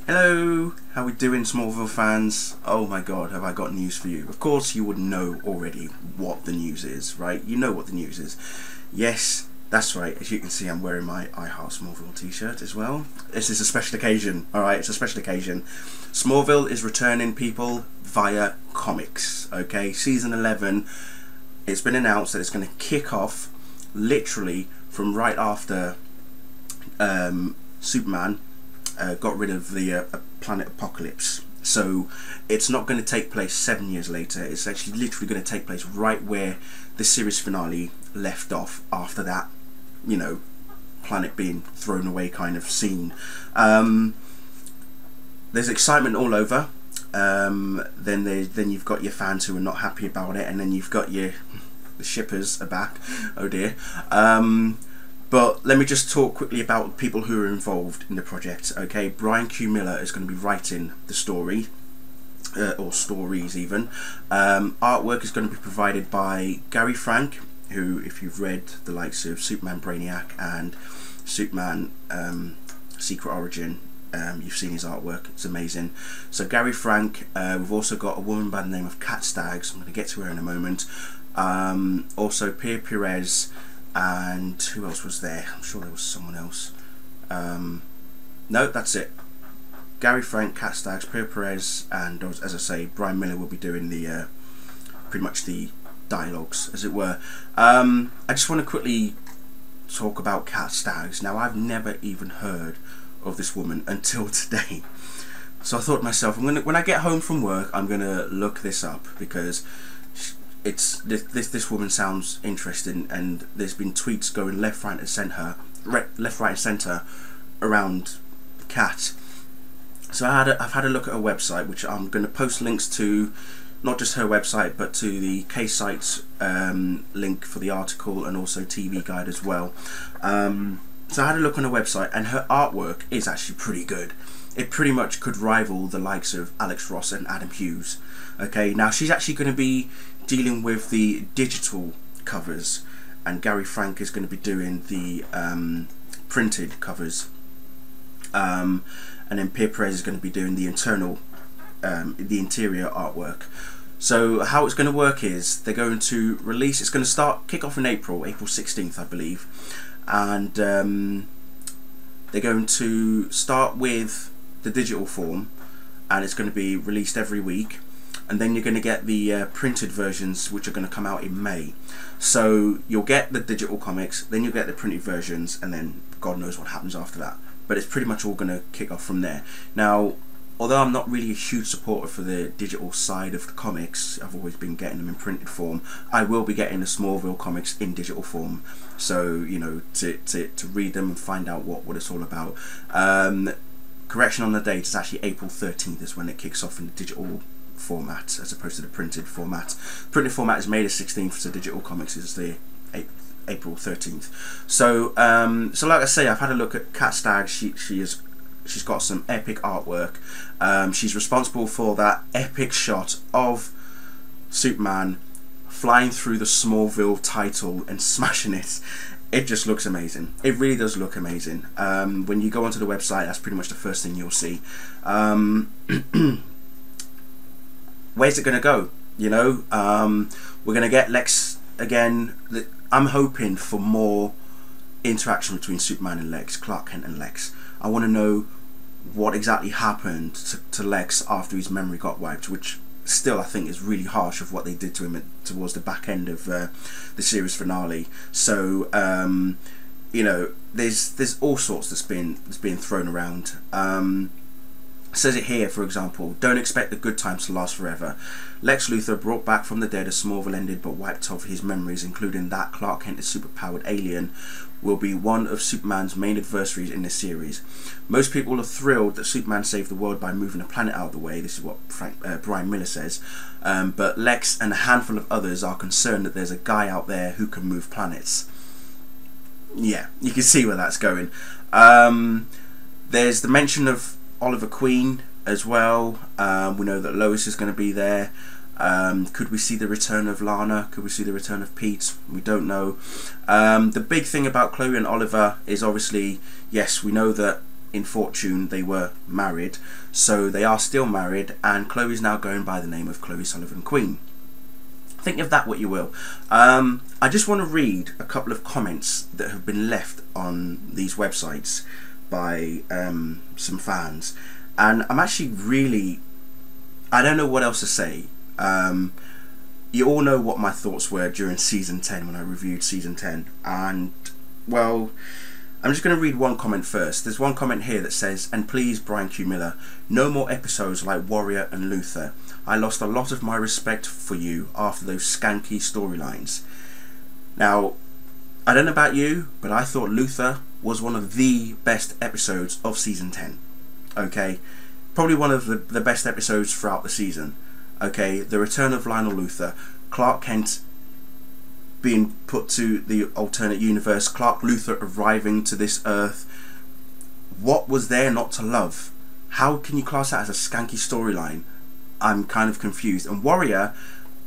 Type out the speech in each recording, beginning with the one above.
Hello, how we doing, Smallville fans? Oh my god, have I got news for you. Of course you would know already what the news is, right? You know what the news is. Yes, that's right, as you can see I'm wearing my I Heart Smallville t-shirt as well. This is a special occasion, alright, it's a special occasion. Smallville is returning, people, via comics, okay? Season 11, it's been announced that it's going to kick off literally from right after Superman got rid of the planet apocalypse. So it's not going to take place 7 years later. It's actually literally going to take place right where the series finale left off, after that, you know, planet being thrown away kind of scene. There's excitement all over. Then you've got your fans who are not happy about it, and then you've got the shippers are back. Oh dear. But let me just talk quickly about people who are involved in the project. Okay, Brian Q. Miller is going to be writing the story, or stories even. Artwork is going to be provided by Gary Frank, who, if you've read the likes of Superman Brainiac and Superman Secret Origin, you've seen his artwork. It's amazing. So Gary Frank. We've also got a woman by the name of Kat Staggs. I'm going to get to her in a moment. Also Pierre Perez. And who else was there? I'm sure there was someone else. No, that's it. Gary Frank, Kat Staggs, Pierre Perez, and as I say, Brian Miller will be doing the pretty much the dialogues, as it were. I just want to quickly talk about Kat Staggs. Now, I've never even heard of this woman until today. So I thought to myself, when I get home from work, I'm gonna look this up, because this woman sounds interesting, and there's been tweets going left, right and centre around Kat. So I've had a look at her website, which I'm going to post links to, not just her website but to the K-Sites link for the article, and also TV Guide as well. So I had a look on her website, and her artwork is actually pretty good. It pretty much could rival the likes of Alex Ross and Adam Hughes. Okay, now she's actually going to be dealing with the digital covers, and Gary Frank is going to be doing the printed covers, and then Pierre Perez is going to be doing the the interior artwork. So how it's going to work is they're going to release. It's going to kick off in April 16th, I believe, and they're going to start with the digital form, and it's going to be released every week. And then you're going to get the printed versions, which are going to come out in May. So you'll get the digital comics, then you'll get the printed versions, and then God knows what happens after that. But it's pretty much all going to kick off from there. Now, although I'm not really a huge supporter for the digital side of the comics, I've always been getting them in printed form, I will be getting the Smallville comics in digital form. So, you know, to read them and find out what it's all about. Correction on the date, it's actually April 13th is when it kicks off in the digital format, as opposed to the printed format. Printed format is May the 16th, so digital comics is the April 13th. So so like I say, I've had a look at Kat Staggs. She's got some epic artwork. She's responsible for that epic shot of Superman flying through the Smallville title and smashing it. It just looks amazing. It really does look amazing. When you go onto the website, that's pretty much the first thing you'll see. Where's it going to go? You know, we're going to get Lex again. I'm hoping for more interaction between Superman and Lex, Clark Kent and Lex. I want to know what exactly happened to Lex after his memory got wiped, which still I think is really harsh of what they did to him towards the back end of the series finale. So you know, there's all sorts that's being thrown around. Says it here, for example, don't expect the good times to last forever. Lex Luthor, brought back from the dead as Smallville ended but wiped off his memories, including that Clark Kent is superpowered alien, will be one of Superman's main adversaries in this series. Most people are thrilled that Superman saved the world by moving a planet out of the way. This is what Brian Miller says. But Lex and a handful of others are concerned that there's a guy out there who can move planets. Yeah, you can see where that's going. There's the mention of Oliver Queen as well. We know that Lois is going to be there. Could we see the return of Lana? Could we see the return of Pete? We don't know. The big thing about Chloe and Oliver is obviously, yes, we know that in fortune they were married, so they are still married, and Chloe's now going by the name of Chloe Sullivan-Queen. Think of that what you will. I just want to read a couple of comments that have been left on these websites by some fans, and I'm actually really, I don't know what else to say. You all know what my thoughts were during season 10 when I reviewed season 10, and well, I'm just going to read one comment first. There's one comment here that says, "And please, Brian Q. Miller, no more episodes like Warrior and Luther. I lost a lot of my respect for you after those skanky storylines." Now, I don't know about you, but I thought Luther was one of the best episodes of season 10. Okay, probably one of the best episodes throughout the season. Okay, the return of Lionel Luthor, Clark Kent being put to the alternate universe, Clark Luthor arriving to this earth. What was there not to love? How can you class that as a skanky storyline? I'm kind of confused. And Warrior,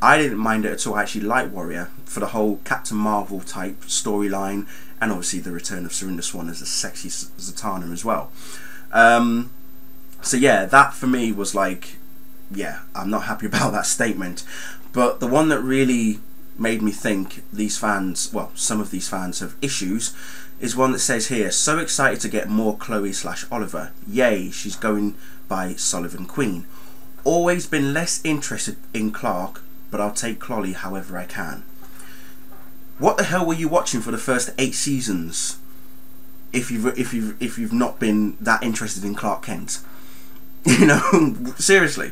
I didn't mind it at all. I actually liked Warrior for the whole Captain Marvel type storyline, and obviously the return of Serinda Swan as a sexy Zatanna as well. So yeah, that for me was like, yeah, I'm not happy about that statement. But the one that really made me think these fans, well, some of these fans have issues, is one that says here, "So excited to get more Chloe/Oliver. Yay, she's going by Sullivan-Queen. Always been less interested in Clark, but I'll take Chloe however I can." What the hell were you watching for the first 8 seasons if you've not been that interested in Clark Kent? You know, seriously.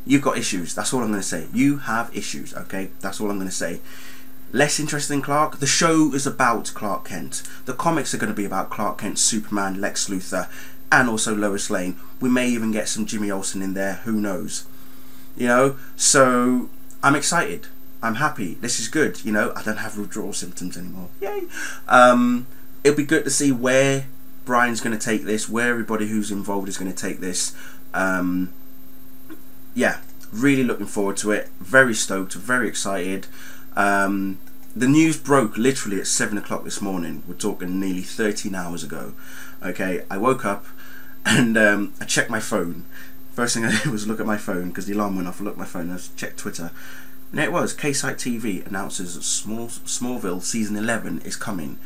You've got issues. That's all I'm going to say. You have issues, okay? That's all I'm going to say. Less interested in Clark. The show is about Clark Kent. The comics are going to be about Clark Kent, Superman, Lex Luthor, and also Lois Lane. We may even get some Jimmy Olsen in there. Who knows? You know? So, I'm excited. I'm happy. This is good. You know? I don't have withdrawal symptoms anymore. Yay! It'll be good to see where Brian's going to take this, where everybody who's involved is going to take this. Yeah, really looking forward to it. Very stoked, very excited. The news broke literally at 7 o'clock this morning. We're talking nearly 13 hours ago. Okay, I woke up and I checked my phone. First thing I did was look at my phone because the alarm went off. I looked at my phone and I checked Twitter. And there it was. K-Site TV announces that Smallville season 11 is coming.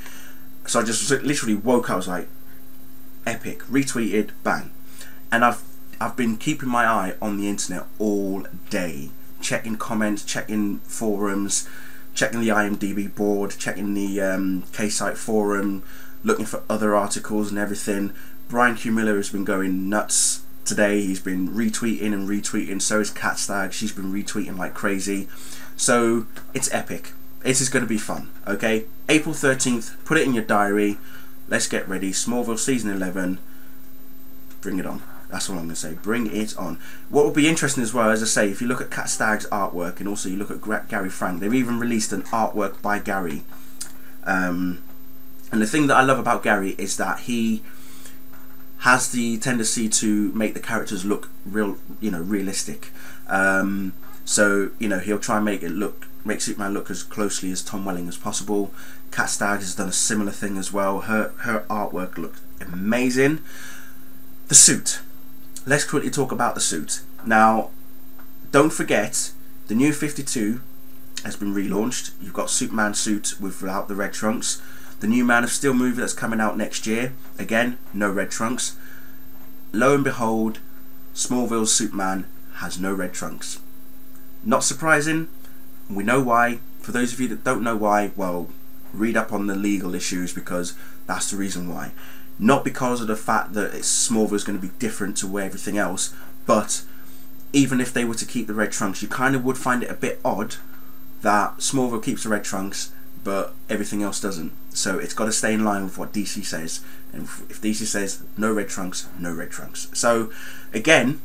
So I just literally woke up. I was like, epic. Retweeted, bang. And I've been keeping my eye on the internet all day, checking comments, checking forums, checking the IMDb board, checking the K-Site forum, looking for other articles and everything. Brian Q. Miller has been going nuts today. He's been retweeting and retweeting. So is Kat Stagg. She's been retweeting like crazy. So it's epic. This is going to be fun. Okay, April 13th. Put it in your diary. Let's get ready. Smallville season 11. Bring it on. That's all I'm going to say. Bring it on. What will be interesting as well, as I say, if you look at Kat Stagg's artwork and also you look at Gary Frank, they've even released an artwork by Gary. And the thing that I love about Gary is that he has the tendency to make the characters look real, you know, realistic. So you know, he'll try and make Superman look as closely as Tom Welling as possible. Kat Stagg has done a similar thing as well. Her artwork looked amazing. The suit. Let's quickly talk about the suit. Now, don't forget, the new 52 has been relaunched. You've got Superman suit without the red trunks. The new Man of Steel movie that's coming out next year. Again, no red trunks. Lo and behold, Smallville's Superman has no red trunks. Not surprising. We know why. For those of you that don't know why, well, read up on the legal issues, because that's the reason why. Not because of the fact that Smallville is going to be different to where everything else, but even if they were to keep the red trunks, you kind of would find it a bit odd that Smallville keeps the red trunks but everything else doesn't. So it's got to stay in line with what DC says, and if DC says no red trunks, no red trunks. So again,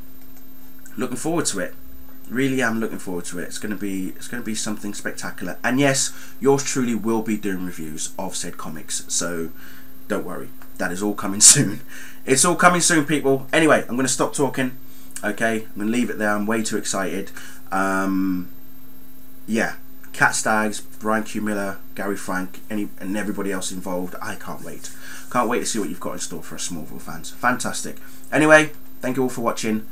looking forward to it. Really am looking forward to it. It's going to be something spectacular. And yes, yours truly will be doing reviews of said comics, so don't worry. That is all coming soon. It's all coming soon, people. Anyway, I'm going to stop talking. Okay, I'm going to leave it there. I'm way too excited. Yeah, Kat Staggs, Brian Q. Miller, Gary Frank, and everybody else involved. I can't wait. Can't wait to see what you've got in store for us Smallville fans. Fantastic. Anyway, thank you all for watching.